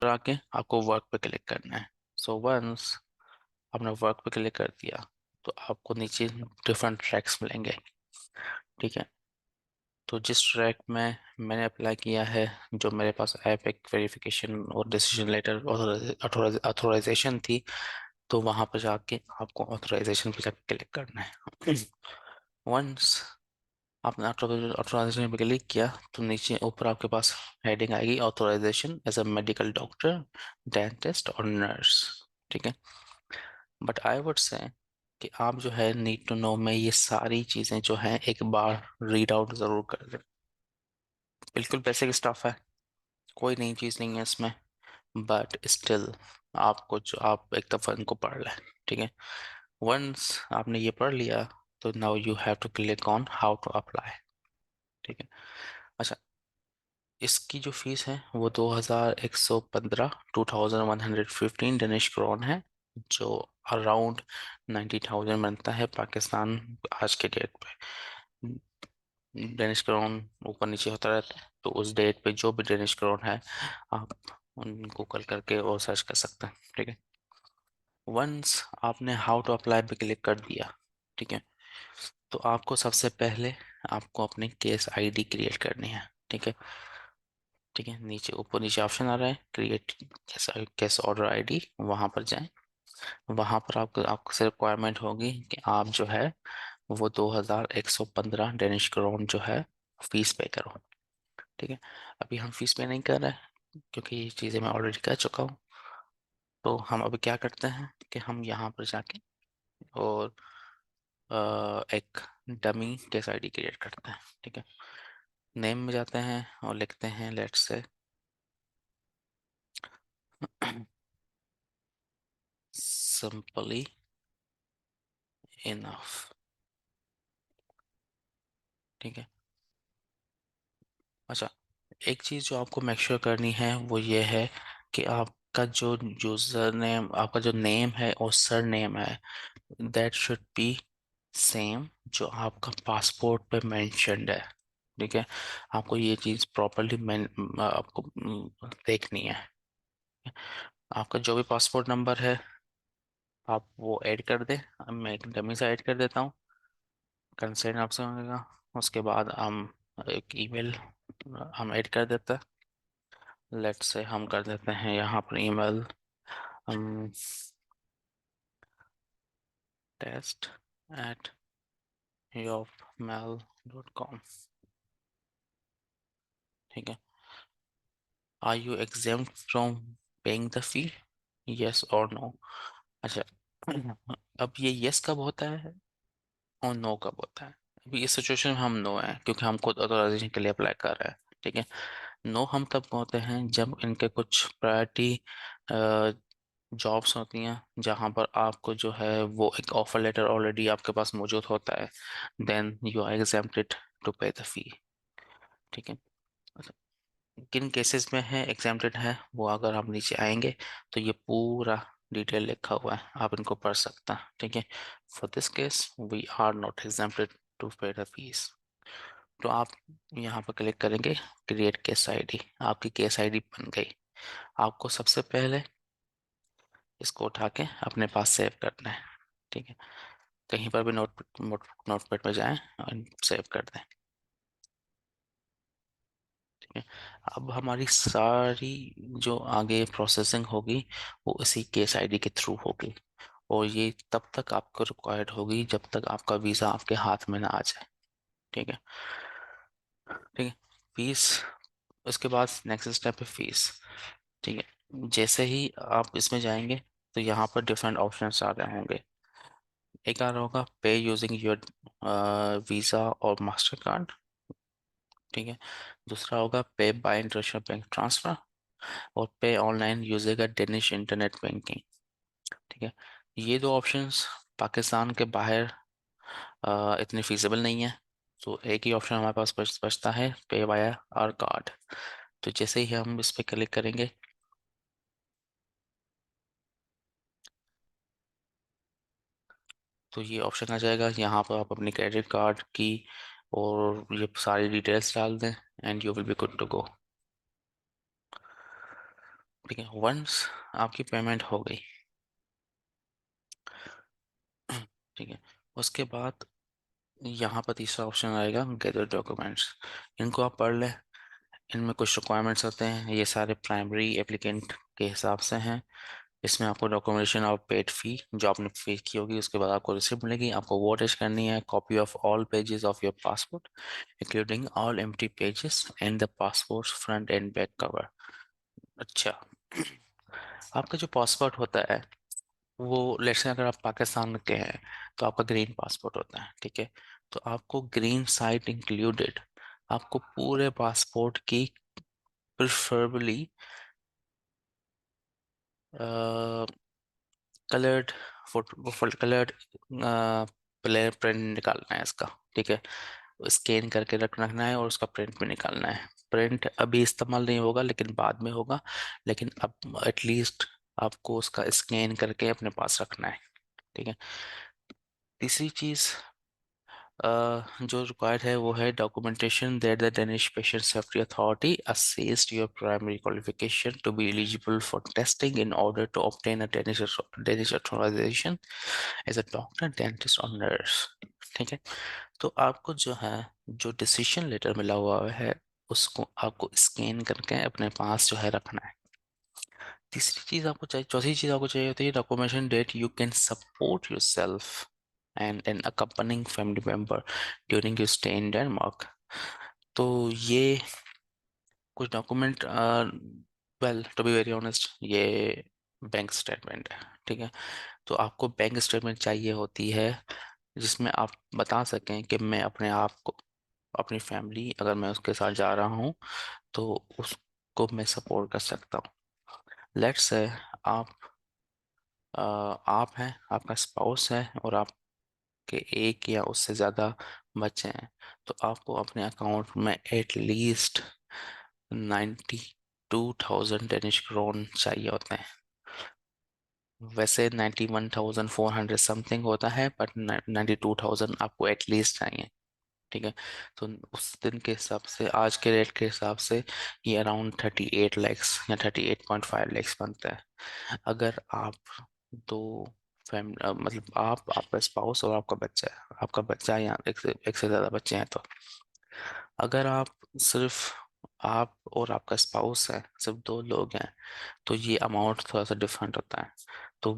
आके आपको वर्क पे क्लिक करना है। सो वंस आपने वर्क पे क्लिक कर दिया तो आपको नीचे डिफरेंट ट्रैक्स मिलेंगे। ठीक है, तो जिस ट्रैक में मैंने अप्लाई किया है, जो मेरे पास ऐप एक वेरिफिकेशन और डिसीजन लेटर ऑथोराइजेशन थी, तो वहां पर जाके आपको ऑथोराइजेशन पे जाके क्लिक करना है। वंस आपने ऑथोराइजेशन पे क्लिक किया तो नीचे ऊपर आपके पास हेडिंग आएगी authorisation as a medical doctor, dentist और नर्स। ठीक है, बट आई वुड से कि आप जो है नीड टू नो में ये सारी चीजें जो हैं एक बार रीड आउट जरूर कर लें। बिल्कुल बेसिक स्टफ है, कोई नई चीज नहीं है इसमें, बट स्टिल आपको जो आप एक दफा इनको पढ़ लें। ठीक है, वंस आपने ये पढ़ लिया तो now you have to click on how to apply. ठीक है, अच्छा, इसकी जो फीस है वो 2115 2115 डेनिश क्रोन है, जो अराउंड 90,000 बनता है पाकिस्तान आज के डेट पे। डेनिश क्राउन ऊपर नीचे होता रहता है, तो उस डेट पे जो भी डेनिश क्राउन है आप उनको कल करके और सर्च कर सकते हैं। ठीक है, वंस आपने हाउ टू अप्लाई पे क्लिक कर दिया, ठीक है, तो आपको सबसे पहले आपको अपनी केस आईडी क्रिएट करनी है। ठीक है, ठीक है, नीचे ऊपर नीचे ऑप्शन आ रहा है create case case order ID, वहां पर जाएं। वहां पर आपको आपको से रिक्वायरमेंट होगी कि आप जो है वो 2115 डेनिश क्राउन जो है फीस पे करो। ठीक है, अभी हम फीस पे नहीं कर रहे हैं क्योंकि ये चीज़ें मैं ऑलरेडी कर चुका हूँ। तो हम अभी क्या करते हैं कि हम यहाँ पर जाके और एक डमी केस आईडी क्रिएट करते हैं। ठीक है, नेम में जाते हैं और लिखते हैं लेट्स से सिंपली इनफ। ठीक है, अच्छा, एक चीज़ जो आपको मेक श्योर करनी है वो ये है कि आपका जो यूज़र नेम, आपका जो नेम है और सर नेम है, दैट शुड बी सेम जो आपका पासपोर्ट पे मेंशन्ड है। ठीक है, आपको ये चीज़ प्रॉपरली आपको देखनी है। आपका जो भी पासपोर्ट नंबर है आप वो ऐड कर दें। अब मैं एक डमी से ऐड कर देता हूँ, कंसेंट आपसे मांगेगा। उसके बाद हम एक ईमेल हम ऐड कर देते हैं। लेट्स से हम कर देते हैं यहाँ पर ईमेल हम test@yahoo.com। ठीक है, are you exempt from paying the fee, yes और नो। अच्छा, अब ये यस कब होता है और नो कब होता है? अभी इस सिचुएशन में हम नो है क्योंकि हम खुद ऑथराइजेशन के लिए अप्लाई कर रहे हैं। ठीक है, नो हम तब होते हैं जब इनके कुछ प्रायोरिटी जॉब्स होती हैं जहां पर आपको जो है वो एक ऑफर लेटर ऑलरेडी आपके पास मौजूद होता है, then you are exempted to pay the fee. ठीक है, अच्छा, किन केसेस में है एग्जेम्प्टेड है वो अगर आप नीचे आएंगे तो ये पूरा डिटेल लिखा हुआ है, आप इनको पढ़ सकते हैं। ठीक है, for this case we are not exempted to pay the fees. तो आप यहाँ पर क्लिक करेंगे क्रिएट केस आईडी, आपकी केस आईडी बन गई। आपको सबसे पहले इसको उठा के अपने पास सेव करना है। ठीक है, कहीं पर भी नोटपैड में जाएं और सेव कर दें। ठीक है, अब हमारी सारी जो आगे प्रोसेसिंग होगी वो इसी केस आईडी के थ्रू होगी, और ये तब तक आपको रिक्वायर्ड होगी जब तक आपका वीज़ा आपके हाथ में ना आ जाए। ठीक है, ठीक है, फीस, उसके बाद नेक्स्ट स्टेप है फीस। ठीक है, जैसे ही आप इसमें जाएंगे तो यहाँ पर डिफरेंट ऑप्शंस आ रहे होंगे। एक आ रहा होगा पे यूजिंग योर वीज़ा और मास्टर कार्ड। ठीक है, दूसरा होगा पे बाय इंटरनेशनल बैंक ट्रांसफर, और पे online using a Danish internet banking. ठीक है, ये दो ऑप्शंस पाकिस्तान के बाहर इतने फीजिबल नहीं है, तो एक ही ऑप्शन हमारे पास बचता है पे वाया आर कार्ड। तो जैसे ही हम इस पे क्लिक करेंगे तो ये ऑप्शन आ जाएगा, यहाँ पर आप अपनी क्रेडिट कार्ड की और ये सारी डिटेल्स डाल दें and you will be good to go. ठीक है, वंस आपकी पेमेंट हो गई, ठीक है, उसके बाद यहाँ पर तीसरा ऑप्शन आएगा गैदर डॉक्यूमेंट्स। इनको आप पढ़ लें। इनमें कुछ रिक्वायरमेंट्स होते हैं, ये सारे प्राइमरी एप्लीकेंट के हिसाब से हैं। इसमें आपको डॉक्यूमेंटेशन ऑफ पेड फी जो आपने पे की होगी, उसके बाद आपको रिसिप्ट मिलेगी, आपको वो अटैच करनी है, copy of all pages of your passport including all empty pages and the passport front end back cover. अच्छा, आपका जो पासपोर्ट होता है वो, लेट्स से अगर आप पाकिस्तान के हैं तो आपका ग्रीन पासपोर्ट होता है, ठीक है। तो आपको ग्रीन साइट इंक्लूडेड, आपको पूरे पासपोर्ट की preferably coloured photo, coloured player print निकालना है इसका, ठीक है। स्कैन करके रखना है और उसका प्रिंट भी निकालना है। प्रिंट अभी इस्तेमाल नहीं होगा लेकिन बाद में होगा, लेकिन अब एटलीस्ट आपको उसका स्कैन करके अपने पास रखना है, ठीक है। तीसरी चीज जो रिक्वायर्ड है वो है documentation that the Danish patient safety authority assessed your primary qualification to be eligible for testing in order to obtain a Danish authorization as a doctor, dentist or nurse। ठीक है, तो आपको जो है, जो डिसीजन लेटर मिला हुआ है उसको आपको स्कैन करके अपने पास जो है रखना है। तीसरी चीज आपको चाहिए, चौथी चीज आपको चाहिए होती है documentation that you can support yourself and an accompanying family member during your stay in Denmark. तो ये कुछ document, well to be very honest, ये बैंक स्टेटमेंट है, ठीक है। तो आपको बैंक स्टेटमेंट चाहिए होती है जिसमें आप बता सकें कि मैं अपने आप को, अपनी फैमिली अगर मैं उसके साथ जा रहा हूँ तो उसको मैं सपोर्ट कर सकता हूँ। लेट्स से आप आप हैं, आपका स्पाउस है और आपके एक या उससे ज़्यादा बच्चे हैं, तो आपको अपने अकाउंट में एटलीस्ट 92,000 डेनिश क्रोन चाहिए होते हैं। वैसे 91,400 समथिंग होता है, बट 92,000 आपको एटलीस्ट चाहिए, ठीक है। तो उस दिन के हिसाब से, आज के रेट के हिसाब से, ये अराउंड 38 लैक्स या 38.5 लैक्स बनता है। अगर आप दो मतलब आप, आपका स्पाउस और आपका बच्चा है, आपका बच्चा या एक से ज़्यादा बच्चे हैं तो, अगर आप सिर्फ, आप और आपका स्पाउस है, सिर्फ दो लोग हैं, तो ये अमाउंट थोड़ा सा डिफरेंट होता है। तो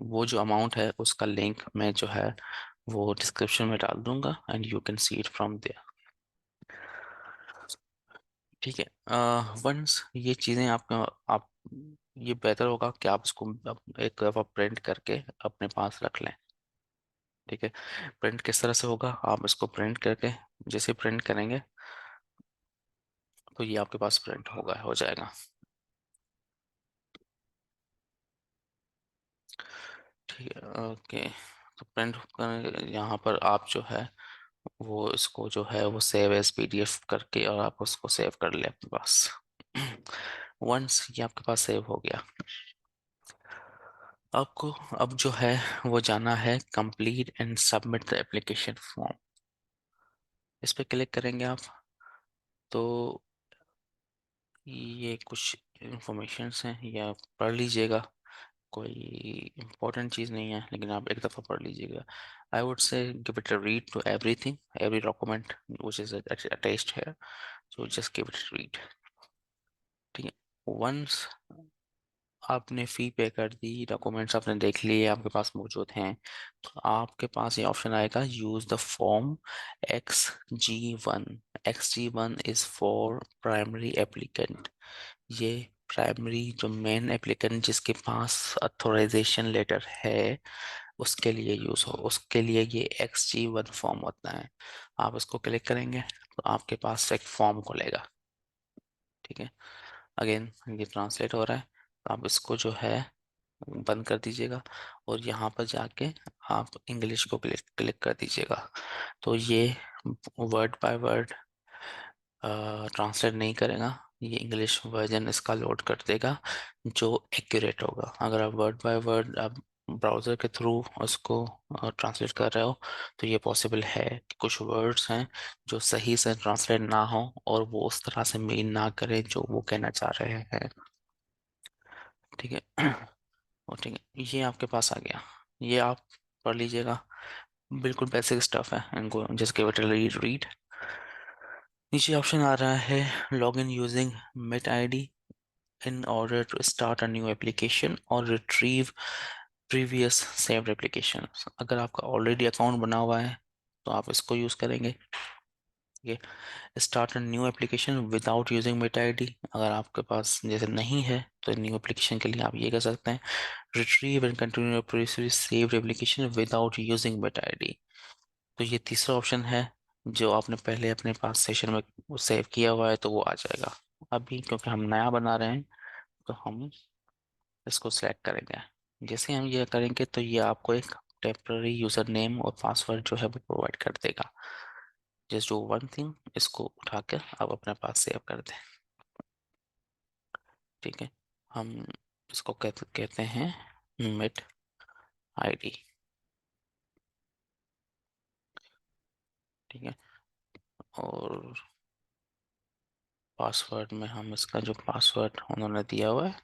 वो जो अमाउंट है उसका लिंक मैं जो है वो डिस्क्रिप्शन में डाल दूंगा and you can see it from there, ठीक है। वंस ये चीज़ें आपका, आप, ये बेहतर होगा कि आप इसको एक दफ़ा प्रिंट करके अपने पास रख लें, ठीक है। प्रिंट किस तरह से होगा, आप इसको प्रिंट करके जैसे प्रिंट करेंगे तो ये आपके पास प्रिंट होगा, हो जाएगा, ठीक है। ओके, तो प्रिंट यहाँ पर आप जो है वो इसको जो है वो सेव एज पीडीएफ करके और आप उसको सेव कर ले अपने पास। वंस ये आपके पास सेव हो गया, आपको अब जो है वो जाना है complete and submit the application form. इस पे क्लिक करेंगे आप तो ये कुछ इंफॉर्मेशंस हैं, या पढ़ लीजिएगा, कोई इम्पोर्टेंट चीज़ नहीं है लेकिन आप एक दफ़ा पढ़ लीजिएगा। I would say give it a read to everything, every document which is attached है, so just give it read, ठीक है। वंस आपने फ़ी पे कर दी, डॉक्यूमेंट्स आपने देख लिए, आपके पास मौजूद हैं, तो आपके पास ये ऑप्शन आएगा use the form XG1। XG1 is for primary applicant. ये प्राइमरी जो मेन एप्लीकेंट जिसके पास अथोराइजेशन लेटर है उसके लिए यूज़ हो, उसके लिए ये XG1 फॉर्म होता है। आप उसको क्लिक करेंगे तो आपके पास एक फॉर्म खुलेगा, ठीक है। अगेन ये ट्रांसलेट हो रहा है, तो आप इसको जो है बंद कर दीजिएगा और यहाँ पर जाके आप इंग्लिश को क्लिक क्लिक कर दीजिएगा। तो ये वर्ड बाय वर्ड ट्रांसलेट नहीं करेगा, ये इंग्लिश वर्जन इसका लोड कर देगा जो एक्यूरेट होगा। अगर आप वर्ड बाय वर्ड आप ब्राउज़र के थ्रू उसको ट्रांसलेट कर रहे हो तो ये पॉसिबल है कि कुछ वर्ड्स हैं जो सही से ट्रांसलेट ना हो और वो उस तरह से मीन ना करें जो वो कहना चाह रहे हैं। ठीक है। और ठीक है, ये आपके पास आ गया, ये आप पढ़ लीजिएगा, बिल्कुल बेसिक स्टफ है, इनको just give it a read. नीचे ऑप्शन आ रहा है log in using MitID in order to start a new application or retrieve previous saved applications। अगर आपका ऑलरेडी अकाउंट बना हुआ है तो आप इसको यूज़ करेंगे। ठीक है, start a new application without using Meta ID, अगर आपके पास जैसे नहीं है तो न्यू एप्लीकेशन के लिए आप ये कर सकते हैं retrieve and continue previously saved application without using Meta ID. तो ये तीसरा ऑप्शन है, जो आपने पहले अपने पास सेशन में वो सेव किया हुआ है तो वो आ जाएगा। अभी क्योंकि हम नया बना रहे हैं तो हम इसको सिलेक्ट करेंगे। जैसे हम ये करेंगे तो ये आपको एक टेम्पररी यूजर नेम और पासवर्ड जो है वो प्रोवाइड कर देगा। जस्ट डू वन थिंग, इसको उठा कर आप अपने पास सेव कर दें। ठीक है, हम इसको कहते हैं मिट आईडी। ठीक है, और पासवर्ड में हम इसका जो पासवर्ड उन्होंने दिया हुआ है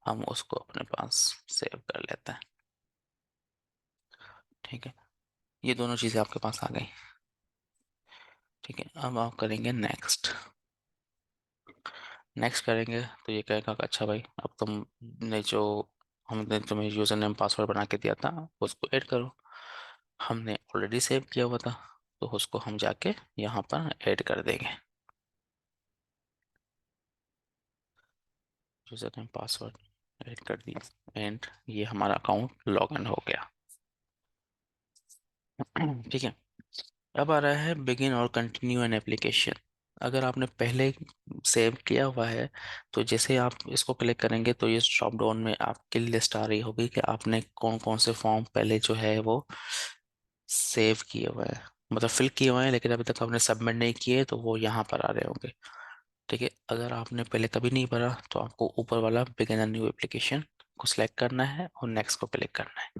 हम उसको अपने पास सेव कर लेते हैं। ठीक है, ये दोनों चीज़ें आपके पास आ गई। ठीक है, अब आप करेंगे नेक्स्ट। नेक्स्ट करेंगे तो ये कहेगा कि अच्छा भाई अब तुमने जो हमने तुम्हें यूज़र नेम पासवर्ड बना के दिया था उसको ऐड करो। हमने ऑलरेडी सेव किया हुआ था तो उसको हम जाके यहाँ पर ऐड कर देंगे। यूज़र नेम पासवर्ड ऐड कर दिया एंड ये हमारा अकाउंट लॉगिन हो गया। ठीक है, अब आ रहा है बिगिन और कंटिन्यू एन एप्लीकेशन। अगर आपने पहले सेव किया हुआ है तो जैसे आप इसको क्लिक करेंगे तो ये ड्रॉप डाउन में आपकी लिस्ट आ रही होगी कि आपने कौन कौन से फॉर्म पहले जो है वो सेव किए हुए हैं, मतलब फिल किए हुए हैं लेकिन अभी तक आपने सबमिट नहीं किए तो वो यहाँ पर आ रहे होंगे। ठीक है, अगर आपने पहले कभी नहीं भरा तो आपको ऊपर वाला बिगिन अ न्यू एप्लीकेशन को सिलेक्ट करना है और नेक्स्ट को क्लिक करना है।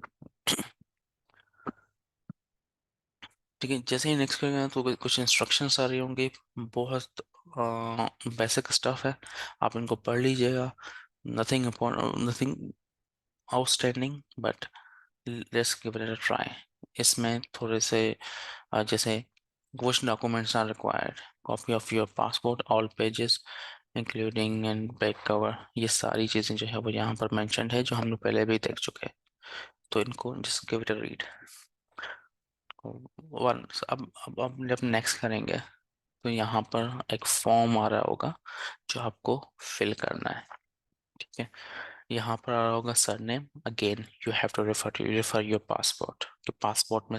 ठीक है, जैसे ही नेक्स्ट करेंगे तो कुछ इंस्ट्रक्शंस आ रही होंगी, बहुत बेसिक स्टफ है, आप इनको पढ़ लीजिएगा। Nothing nothing outstanding but let's give it a try. इसमें थोड़े से जैसे which documents are required, copy of your passport all pages including and back cover, ये सारी चीज़ें जो है वो यहाँ पर मेंशन्ड है जो हम लोग पहले भी देख चुके हैं। तो इनको just give it a read one. अब जब नेक्स्ट करेंगे तो यहाँ पर एक फॉर्म आ रहा होगा जो आपको फिल करना है। ठीक है, यहाँ पर आ रहा होगा surname, again you have to refer your passport, कि पासपोर्ट में